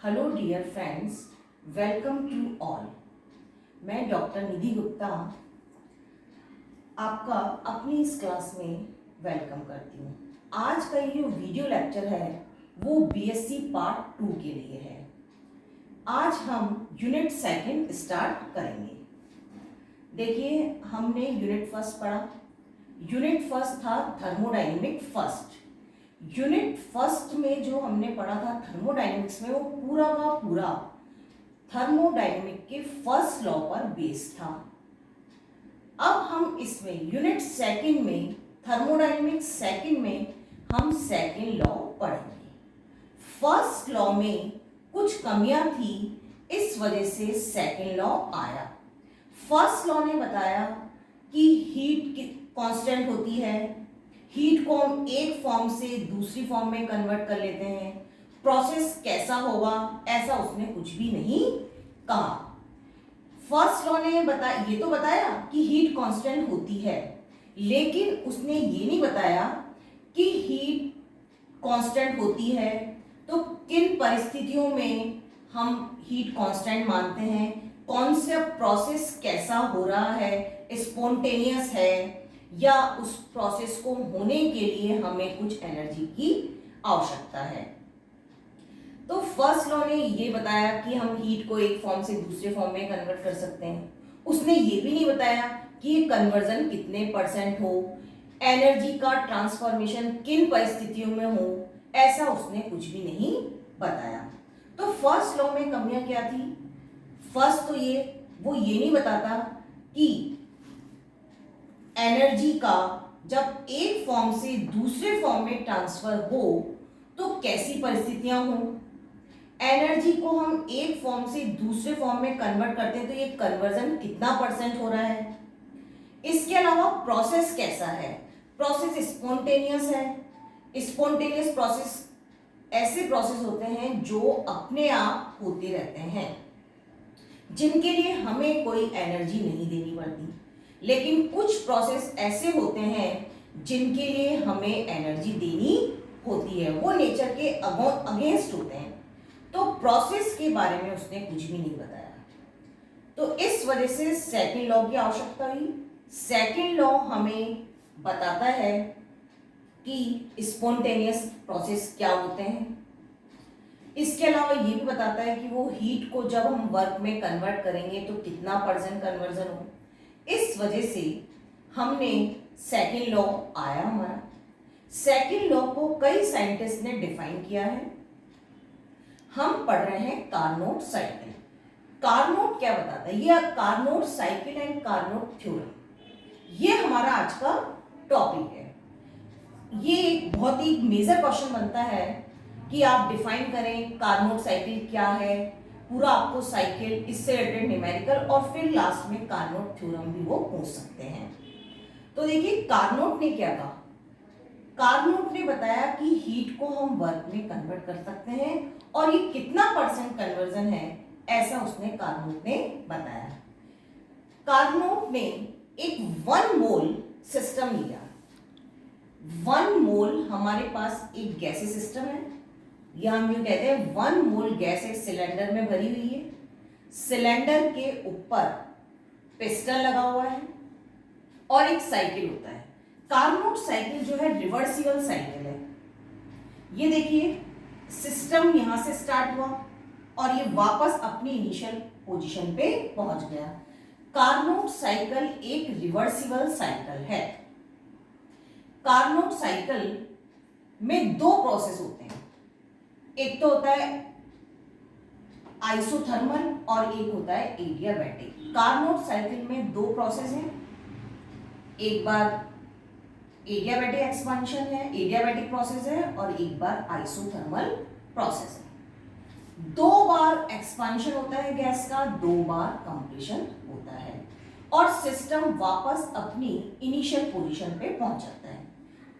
Hello dear friends, welcome to all. मैं doctor Nidhi Gupta आपका अपनी इस क्लास में वेलकम करती हूँ। आज का ये जो वीडियो लेक्चर है वो बीएससी पार्ट 2 के लिए है। आज हम यूनिट सेकंड स्टार्ट करेंगे। देखिए, हमने यूनिट फर्स्ट पढ़ा। यूनिट फर्स्ट था थर्मोडायनेमिक फर्स्ट। यूनिट फर्स्ट में जो हमने पढ़ा था थर्मोडायनेमिक्स में, वो पूरा का पूरा थर्मोडायनेमिक के फर्स्ट लॉ पर बेस्ड था। अब हम इसमें यूनिट सेकंड में, थर्मोडायनेमिक्स सेकंड में हम सेकंड लॉ पढ़ेंगे। फर्स्ट लॉ में कुछ कमियां थी, इस वजह से सेकंड लॉ आया। फर्स्ट लॉ ने बताया कि हीट कांस्टेंट होती है, हीट को हम एक फॉर्म से दूसरी फॉर्म में कन्वर्ट कर लेते हैं। प्रोसेस कैसा होगा ऐसा उसने कुछ भी नहीं कहा। फर्स्ट लॉ ने ये तो बताया कि हीट कांस्टेंट होती है, लेकिन उसने ये नहीं बताया कि हीट कांस्टेंट होती है तो किन परिस्थितियों में हम हीट कांस्टेंट मानते हैं, कौन सा प्रोसेस कैसा हो रहा है, स्पॉन्टेनियस है या उस प्रोसेस को होने के लिए हमें कुछ एनर्जी की आवश्यकता है। तो फर्स्ट लॉ ने ये बताया कि हम हीट को एक फॉर्म से दूसरे फॉर्म में कन्वर्ट कर सकते हैं। उसने ये भी नहीं बताया कि ये कन्वर्जन कितने परसेंट हो, एनर्जी का ट्रांसफॉर्मेशन किन परिस्थितियों में हो, ऐसा उसने कुछ भी नहीं बताया। तो फर्स्ट लॉ में कमियां क्या थी? फर्स्ट तो वो ये नहीं बताता कि एनर्जी का जब एक फॉर्म से दूसरे फॉर्म में ट्रांसफर हो तो कैसी परिस्थितियां हो। एनर्जी को हम एक फॉर्म से दूसरे फॉर्म में कन्वर्ट करते हैं तो ये कन्वर्जन कितना परसेंट हो रहा है। इसके अलावा प्रोसेस कैसा है, प्रोसेस स्पॉन्टेनियस है। स्पॉन्टेनियस प्रोसेस ऐसे प्रोसेस होते हैं जो अपने आप होते रहते हैं, जिनके लिए हमें कोई एनर्जी नहीं देनी पड़ती। लेकिन कुछ प्रोसेस ऐसे होते हैं जिनके लिए हमें एनर्जी देनी होती है, वो नेचर के अगेंस्ट होते हैं। तो प्रोसेस के बारे में उसने कुछ भी नहीं बताया। तो इस वजह से सेकंड लॉ की आवश्यकता हुई। सेकंड लॉ हमें बताता है कि स्पॉन्टेनियस प्रोसेस क्या होते हैं। इसके अलावा ये भी बताता है कि वो हीट को जब हम वर्क में कन्वर्ट करेंगे तो कितना परसेंट कन्वर्जन हो। इस वजह से हमने सेकंड लॉ आया हमारा। सेकंड लॉ को कई साइंटिस्ट ने डिफाइन किया है। हम पढ़ रहे हैं कार्नोट साइकिल। कार्नोट क्या बताता है? ये Carnot cycle and Carnot theorem, ये हमारा आज का टॉपिक है। ये एक बहुत ही मेजर क्वेश्चन बनता है कि आप डिफाइन करें कार्नोट साइकिल क्या है, पूरा आपको साइकिल, इससे रिलेटेड न्यूमेरिकल और फिर लास्ट में कार्नोट थ्योरम भी वो पूछ सकते हैं। तो देखिए, कार्नोट ने क्या कहा? कार्नोट ने बताया कि हीट को हम वर्क में कन्वर्ट कर सकते हैं और ये कितना परसेंट कन्वर्जन है, ऐसा उसने कार्नोट ने बताया। कार्नोट ने एक 1 मोल सिस्टम लिया। 1 मोल हमारे पास एक गैसीय सिस्टम है, या हम यूं कहते हैं 1 मोल गैस एक सिलेंडर में भरी हुई है। सिलेंडर के ऊपर पिस्टन लगा हुआ है और एक साइकिल होता है। कार्नोट साइकिल जो है रिवर्सिबल साइकिल है। ये देखिए, सिस्टम यहां से स्टार्ट हुआ और ये वापस अपनी इनिशियल पोजीशन पे पहुंच गया। कार्नोट साइकिल एक रिवर्सिबल साइकिल है। कार्नोट साइकिल में 2 प्रोसेस होते हैं। एक तो होता है आइसोथर्मल और एक होता है एडियाबैटिक। कार्नोट साइकिल में 2 प्रोसेस हैं। एक बार एडियाबैटिक एक्सपांशन है, एडियाबैटिक प्रोसेस है, और एक बार आइसोथर्मल प्रोसेस है। 2 बार एक्सपांशन होता है गैस का, 2 बार कंप्रेशन होता है और सिस्टम वापस अपनी इनिशियल पोजीशन पे पहुंच जाता है।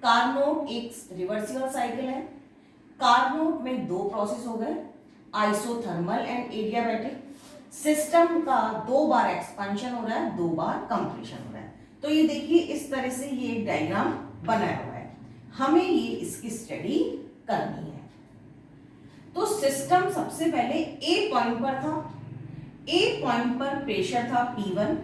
कार्नोट एक रिवर्सिबल साइकिल है। कार्नोट में 2 प्रोसेस हो गए, आइसोथर्मल एंड एडियाबैटिक। सिस्टम का 2 बार एक्सपांशन हो रहा है, 2 बार कंप्रेशन हो रहा है। तो ये देखिए, इस तरह से ये एक डायग्राम बनाया हुआ है। हमें ये इसकी स्टडी करनी है। तो सिस्टम सबसे पहले ए पॉइंट पर था, ए पॉइंट पर प्रेशर था P1,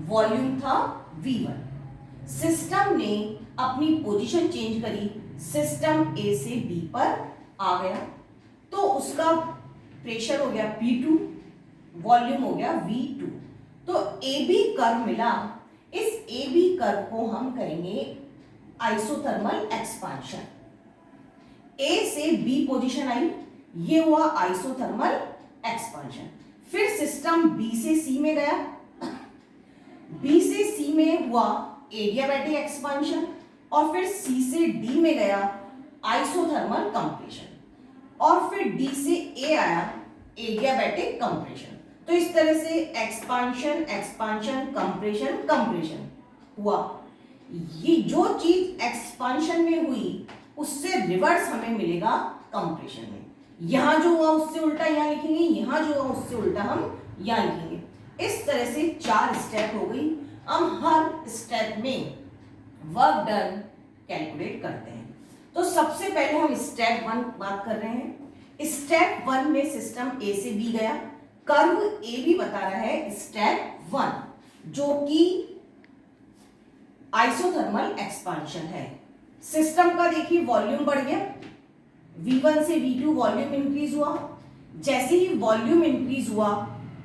वॉल्यूम था V1। सिस्टम ने अपनी पोजीशन चेंज करी, सिस्टम ए से बी पर आ गया, तो उसका प्रेशर हो गया P2, वॉल्यूम हो गया V2। तो ए बी कर्व मिला। इस ए बी कर्व को हम करेंगे आइसोथर्मल एक्सपांशन। ए से बी पोजीशन आई, ये हुआ आइसोथर्मल एक्सपांशन। फिर सिस्टम बी से सी में गया, बी से सी में हुआ एडियाबैटिक एक्सपांशन, और फिर सी से डी में गया आइसोथर्मल कंप्रेशन, और फिर डी से ए आया एडियाबैटिक कंप्रेशन। तो इस तरह से एक्सपांशन एक्सपांशन कंप्रेशन कंप्रेशन हुआ। ये जो चीज एक्सपांशन में हुई उससे रिवर्स हमें मिलेगा कंप्रेशन में। यहां जो हुआ उससे उल्टा यहां लिखेंगे, यहां जो हुआ उससे उल्टा हम यहां लिखेंगे। इस तरह से 4 स्टेप हो गई। हम हर स्टेप में वर्क डन कैलकुलेट करते हैं। तो सबसे पहले हम स्टेप 1 बात कर रहे हैं। स्टेप 1 में सिस्टम ए से बी गया, कर्व ए बी बता रहा है स्टेप 1, जो कि आइसोथर्मल एक्सपांशन है। सिस्टम का देखिए वॉल्यूम बढ़ गया, V1 से V2 वॉल्यूम इंक्रीज हुआ। जैसे ही वॉल्यूम इंक्रीज हुआ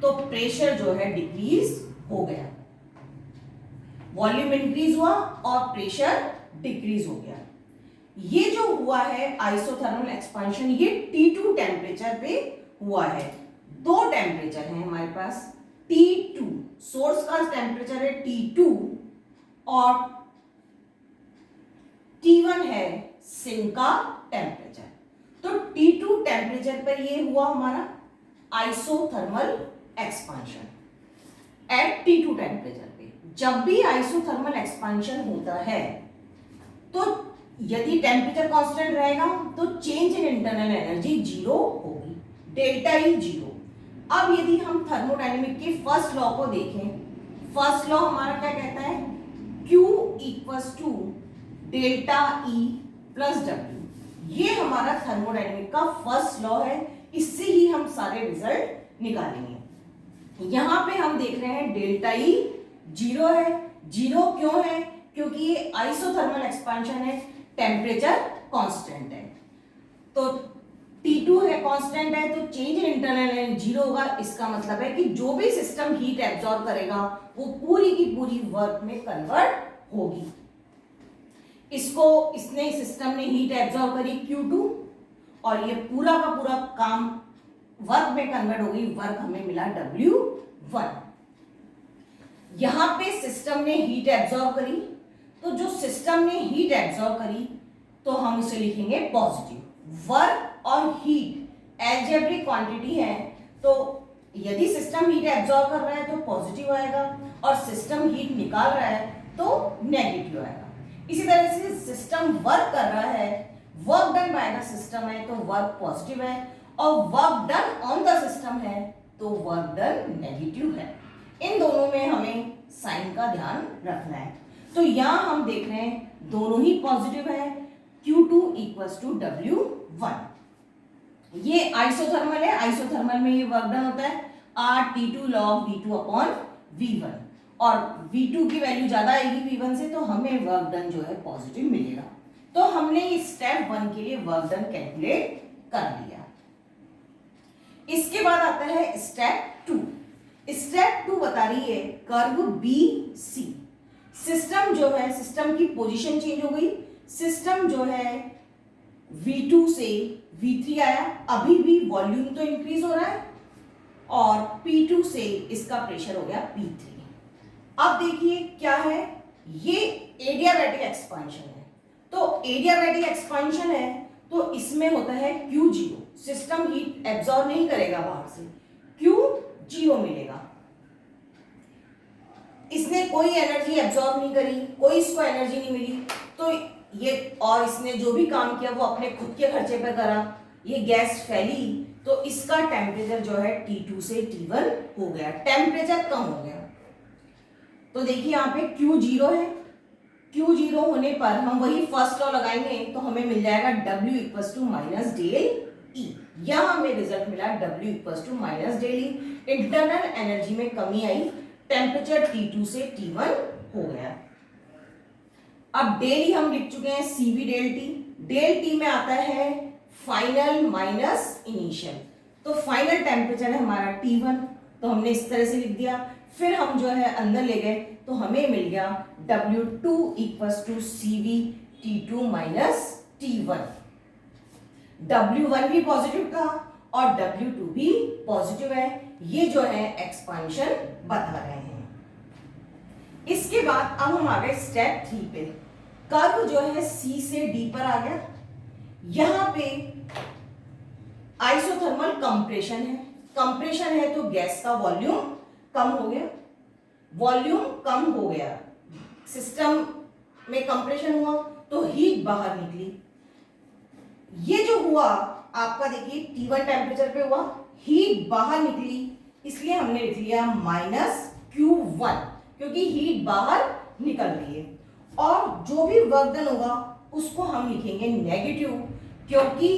तो प्रेशर जो है डिक्रीज हो गया। वॉल्यूम इंक्रीज हुआ और प्रेशर डिक्रीज हो गया। ये जो हुआ है आइसोथर्मल एक्सपांशन, ये T2 टेम्परेचर पे हुआ है। 2 टेम्परेचर हैं हमारे पास, T2 सोर्स का टेम्परेचर है T2 और T1 है सिंक का टेम्परेचर। तो T2 टेम्परेचर पर ये हुआ हमारा isothermal expansion eight T2 temperature पे। जब भी आइसोथर्मल एक्सपांशन होता है तो यदि टेम्परेचर कांस्टेंट रहेगा तो चेंज इन इंटरनल एनर्जी 0 होगी, डेल्टा ई 0। अब यदि हम थर्मोडायनेमिक के फर्स्ट लॉ को देखें, फर्स्ट लॉ हमारा क्या कहता है, Q equals to delta E plus W. ये हमारा थर्मोडायनेमिक का फर्स्ट लॉ है, इससे ही हम सारे रिजल्ट निकालेंगे। यहां पे हम देख रहे हैं डेल्टा ई 0 है। 0 क्यों है? क्योंकि ये आइसोथर्मल एक्सपांशन है, टेम्परेचर कांस्टेंट है। तो T2 है कांस्टेंट है, तो चेंज इन इंटरनल एनर्जी 0 होगा। इसका मतलब है कि जो भी सिस्टम हीट एब्जॉर्ब करेगा वो पूरी की पूरी वर्क में कन्वर्ट होगी। इसने सिस्टम ने हीट एब्जॉर्ब करी Q2 और ये पूरा का पूरा काम वर्क में कन्वर्ट हो गई। वर्क हमें मिला W1। यहां पे सिस्टम ने हीट एब्जॉर्ब करी, तो जो सिस्टम ने हीट एब्जॉर्ब करी तो हम उसे लिखेंगे पॉजिटिव। वर्क और हीट अलजेब्रिक क्वांटिटी है, तो यदि सिस्टम हीट एब्जॉर्ब कर रहा है तो पॉजिटिव आएगा और सिस्टम हीट निकाल रहा है तो नेगेटिव आएगा। इसी तरह से सिस्टम वर्क कर रहा है, work done by the system है तो वर्क पॉजिटिव है, और work done on the system है तो वर्क डन नेगेटिव है। इन दोनों में हमें साइन का ध्यान रखना है। तो यहां हम देख रहे हैं दोनों ही पॉजिटिव है। Q2 equals to W1। ये आइसोथर्मल है, आइसोथर्मल में ये वर्क डन होता है RT2 log V2 upon V1, और V2 की वैल्यू ज्यादा आएगी V1 से, तो हमें वर्क डन जो है पॉजिटिव मिलेगा। तो हमने स्टेप 1 के लिए वर्क डन कैलकुलेट कर लिया। इसके बाद आता है स्टेप 2। स्टेप 2 बता रही है कर्व BC। सिस्टम जो है, सिस्टम की पोजीशन चेंज हो गई। सिस्टम जो है V2 से V3 आया, अभी भी वॉल्यूम तो इंक्रीज हो रहा है, और P2 से इसका प्रेशर हो गया P3। अब देखिए क्या है, ये एडियाबैटिक एक्सपांशन है। तो एडियाबैटिक एक्सपांशन है तो इसमें होता है Q0। सिस्टम हीट एब्जॉर्ब नहीं करेगा बाहर से, Q0 मिलेगा। इसने कोई एनर्जी एब्जॉर्ब नहीं करी, कोई इसको एनर्जी नहीं मिली, तो ये, और इसने जो भी काम किया वो अपने खुद के खर्चे पर करा, ये गैस फैली, तो इसका टेम्परेचर जो है T2 से T1 हो गया, टेम्परेचर कम हो गया। तो देखिए यहाँ पे Q0 है, Q0 होने पर हम वही फर्स्ट लॉ लगाएंगे तो हमें मिल जाएगा W equals to minus del E। यहां हमें रिजल्ट मिला W equal to minus del E, internal energy में कमी आई, टेम्परेचर T2 से T1 हो गया। अब डेली हम लिख चुके हैं CV del T, del T में आता है फाइनल माइनस इनिशियल, तो फाइनल टेम्परेचर है हमारा T1, तो हमने इस तरह से लिख दिया। फिर हम जो है अंदर ले गए तो हमें मिल गया W2 equals to CV T2 minus T1। W1 भी पॉजिटिव था और W2 भी पॉजिटिव है, ये जो है एक्सपांशन बता रहे हैं। इसके बाद अब हम आ गए स्टेप 3 पे। कर्व जो है C से D पर आ गया, यहां पे आइसोथर्मल कंप्रेशन है, कंप्रेशन है तो गैस का वॉल्यूम कम हो गया, वॉल्यूम कम हो गया, सिस्टम में कंप्रेशन हुआ तो हीट बाहर निकली। ये जो हुआ आपका देखिए T1 टेम्परेचर पे हुआ, हीट बाहर निकली, इसलिए हमने लिख लिया माइनस Q1, क्योंकि हीट बाहर निकल रही है। और जो भी वर्क डन होगा उसको हम लिखेंगे नेगेटिव, क्योंकि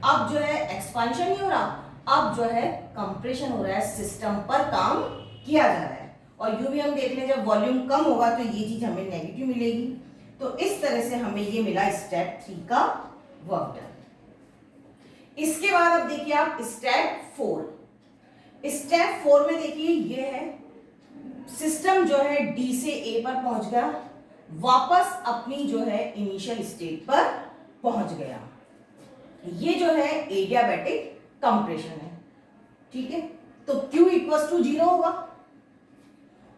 अब जो है एक्सपांशन नहीं हो रहा, अब जो है कंप्रेशन हो रहा है, सिस्टम पर काम किया जा रहा है। और यूं भी हम देख लें जब वॉल्यूम कम होगा तो ये चीज हमें नेगेटिव मिलेगी। तो इस तरह से हमें ये मिला स्टेप 3 का वर्क डन। इसके बाद अब देखिए आप स्टेप 4। स्टेप 4 में देखिए ये है सिस्टम जो है डी से ए पर पहुंच गया, वापस अपनी जो है इनिशियल स्टेट पर पहुंच गया। ये जो है एडियाबैटिक कंप्रेशन है, ठीक है। तो Q इक्वल्स टू 0 होगा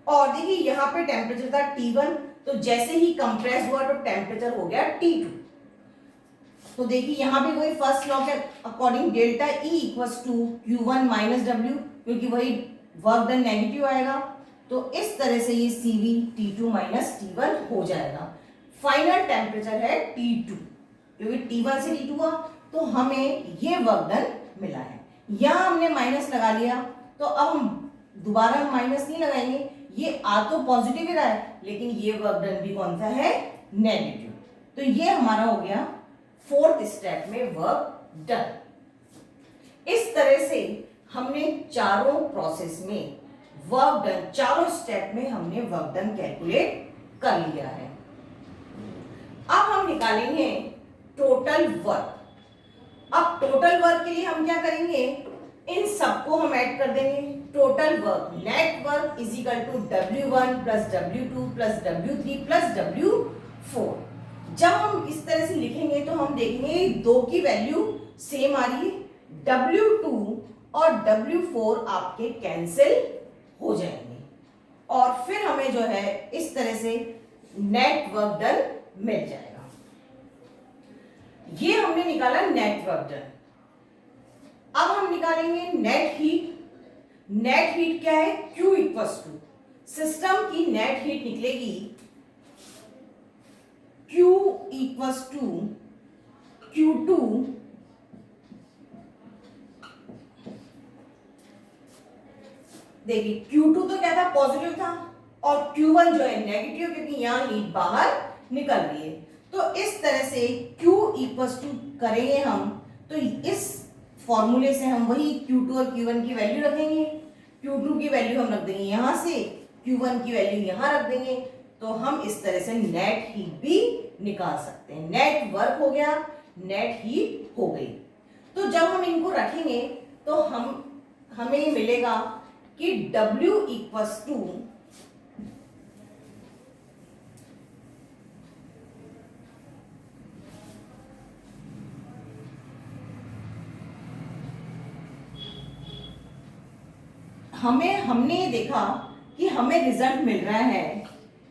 और देखिए यहां पे टेम्परेचर था T1, तो जैसे ही कंप्रेस हुआ तो टेम्परेचर हो गया T2। तो देखिए यहां पे वही फर्स्ट लॉ के according delta E equals to Q1 minus W, क्योंकि वही वर्क डन नेगेटिव आएगा, तो इस तरह से ये CV T2 माइनस T1 हो जाएगा। फाइनल टेम्परेचर है T2, क्योंकि T1 से T2 हुआ तो हमें ये वर्क डन मिला है। यहां हमने माइनस लगा लिया, तो अब हम दोबारा माइनस नहीं लगाएंगे, ये आ तो पॉजिटिव ही रहा है लेकिन ये वर्क डन भी कौन सा है, नेगेटिव। तो ये हमारा हो गया 4th स्टेप में वर्क डन। इस तरह से हमने चारों प्रोसेस में वर्क डन, चारों स्टेप में हमने वर्क डन कैलकुलेट कर लिया है। अब हम निकालेंगे टोटल वर्क। अब टोटल वर्क के लिए हम क्या करेंगे, इन सबको हम ऐड कर देंगे। Total work, net work is equal to W1 plus W2 plus W3 plus W4। जब हम इस तरह से लिखेंगे तो हम देखेंगे दो की वैल्यू सेम आ रही है, W2 और W4 आपके कैंसिल हो जाएंगे और फिर हमें जो है इस तरह से नेट वर्क डन मिल जाएगा। ये हमने निकाला नेट वर्क डन। अब हम निकालेंगे नेट हीट। नेट हीट क्या है, Q इक्वल्स टू सिस्टम की नेट हीट निकलेगी Q इक्वल्स टू Q2 देखिए Q2 तो क्या था, पॉजिटिव था, और Q1 जो है नेगेटिव, क्योंकि यहां हीट बाहर निकल रही है। तो इस तरह से Q इक्वल्स टू करेंगे हम, तो इस फॉर्मूले से हम वही Q2 और Q1 की वैल्यू रखेंगे। Q2 की वैल्यू हम रख देंगे यहां से, Q1 की वैल्यू यहां रख देंगे, तो हम इस तरह से नेट हीट भी निकाल सकते हैं। नेट वर्क हो गया, नेट हीट हो गई। तो जब हम इनको रखेंगे तो हमें मिलेगा कि W इक्वल्स टू हमने ये देखा कि हमें रिजल्ट मिल रहा है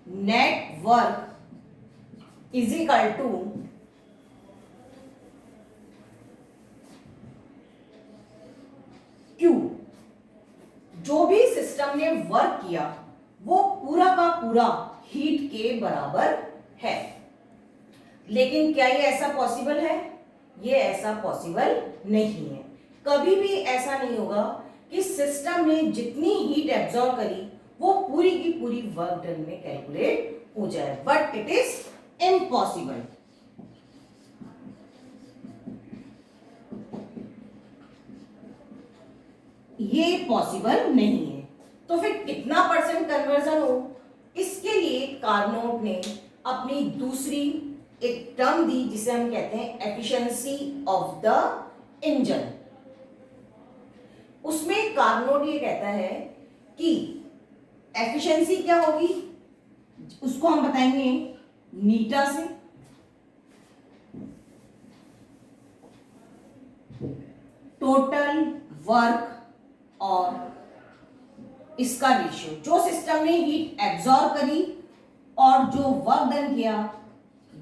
net work is equal to Q। जो भी सिस्टम ने वर्क किया वो पूरा का पूरा हीट के बराबर है। लेकिन क्या ये ऐसा पॉसिबल है, ये ऐसा पॉसिबल नहीं है। कभी भी ऐसा नहीं होगा कि सिस्टम ने जितनी हीट एब्जॉर्ब करी वो पूरी की पूरी वर्क डन में कैलकुलेट हो जाए, बट इट इज इम्पॉसिबल। ये पॉसिबल नहीं है। तो फिर कितना परसेंट कन्वर्जन हो, इसके लिए कार्नोट ने अपनी दूसरी एक टर्म दी जिसे हम कहते हैं एफिशिएंसी ऑफ द इंजन। उसमें कार्नोट ये कहता है कि एफिशिएंसी क्या होगी, उसको हम बताएंगे नीटा से। टोटल वर्क और इसका रेशियो, जो सिस्टम ने हीट एब्जॉर्ब करी और जो वर्क डन किया,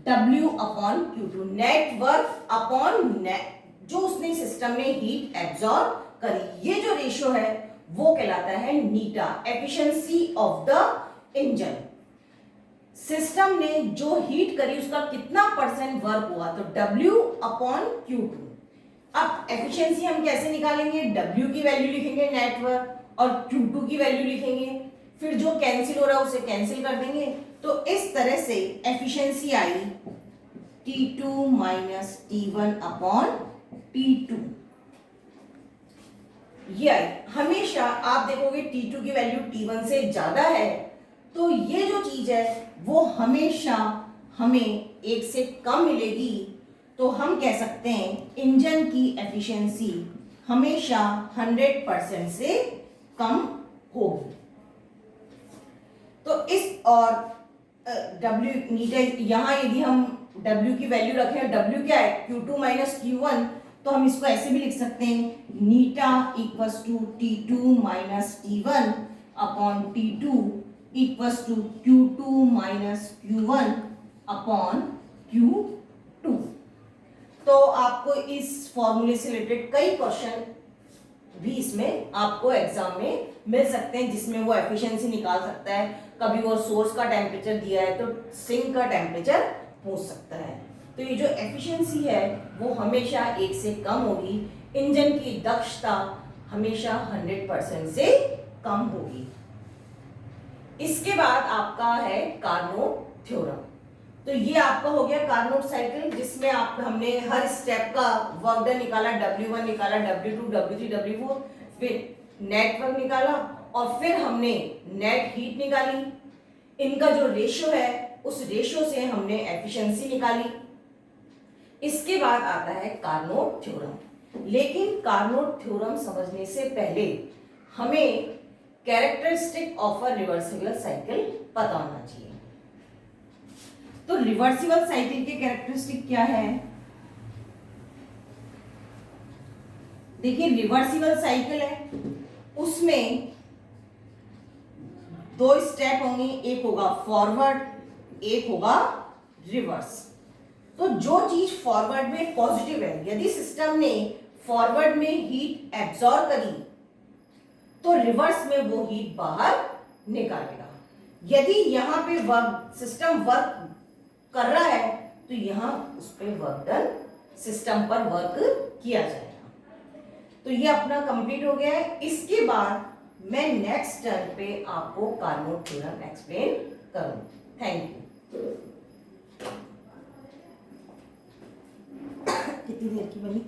W upon Q2, net work upon net जो उसने सिस्टम ने हीट एब्जॉर्ब करी, ये जो रेशियो है वो कहलाता है नीटा, efficiency of the engine. System ने जो हीट करी उसका कितना परसेंट वर्क हुआ, तो W अपॉन Q2। अब एफिशिएंसी हम कैसे निकालेंगे, W की वैल्यू लिखेंगे नेट वर्क और Q2 की वैल्यू लिखेंगे, फिर जो कैंसिल हो रहा है उसे कैंसिल कर देंगे। तो इस तरह से एफिशिएंसी आई T2 minus T1 upon T2। ये आई। हमेशा आप देखोगे T2 की वैल्यू T1 से ज्यादा है, तो ये जो चीज है वो हमेशा हमें एक से कम मिलेगी। तो हम कह सकते हैं इंजन की एफिशिएंसी हमेशा 100% से कम होगी। तो इस और W नीचे यहां यदि हम W की वैल्यू रखें, W क्या है Q2 माइनस Q1, तो हम इसको ऐसे भी लिख सकते हैं eta equals to T2 minus T1 upon T2 equals to Q2 minus Q1 upon Q2। तो आपको इस फॉर्मूले से रिलेटेड कई क्वेश्चन भी इसमें आपको एग्जाम में मिल सकते हैं, जिसमें वो एफिशिएंसी निकाल सकता है। कभी वो सोर्स का टेम्परेचर दिया है तो सिंक का टेम्परेचर पूछ सकता है। तो ये जो एफिशिएंसी है वो हमेशा 1 से कम होगी, इंजन की दक्षता हमेशा 100% से कम होगी। इसके बाद आपका है कार्नोट थ्योरम। तो ये आपका हो गया कार्नोट साइकिल, जिसमें आप हमने हर स्टेप का वर्क डन निकाला, W1 निकाला, W2, W3, W4, फिर नेट वर्क निकाला और फिर हमने नेट हीट निकाली। इनका जो रेशियो है उस रेशियो से हमने एफिशिएंसी निकाली। इसके बाद आता है कार्नोट थ्योरम। लेकिन कार्नोट थ्योरम समझने से पहले हमें characteristic of a reversible cycle पता होना चाहिए। तो रिवर्सिबल साइकिल के कैरेक्टरिस्टिक क्या है, देखिए रिवर्सिबल साइकिल है, उसमें 2 स्टेप होंगे, एक होगा फॉरवर्ड, एक होगा रिवर्स। तो जो चीज फॉरवर्ड में पॉजिटिव है, यदि सिस्टम ने फॉरवर्ड में हीट एब्जॉर्ब करी तो रिवर्स में वो हीट बाहर निकालेगा। यदि यहां पे वर्क सिस्टम वर्क कर रहा है तो यहां उस पर वर्क डन, सिस्टम पर वर्क किया जाएगा। तो ये अपना कंप्लीट हो गया है। इसके बाद मैं नेक्स्ट टर्न पे आपको कार्नोट थ्योरम एक्सप्लेन करूंगी। Thank you. कितनी देर की बनी?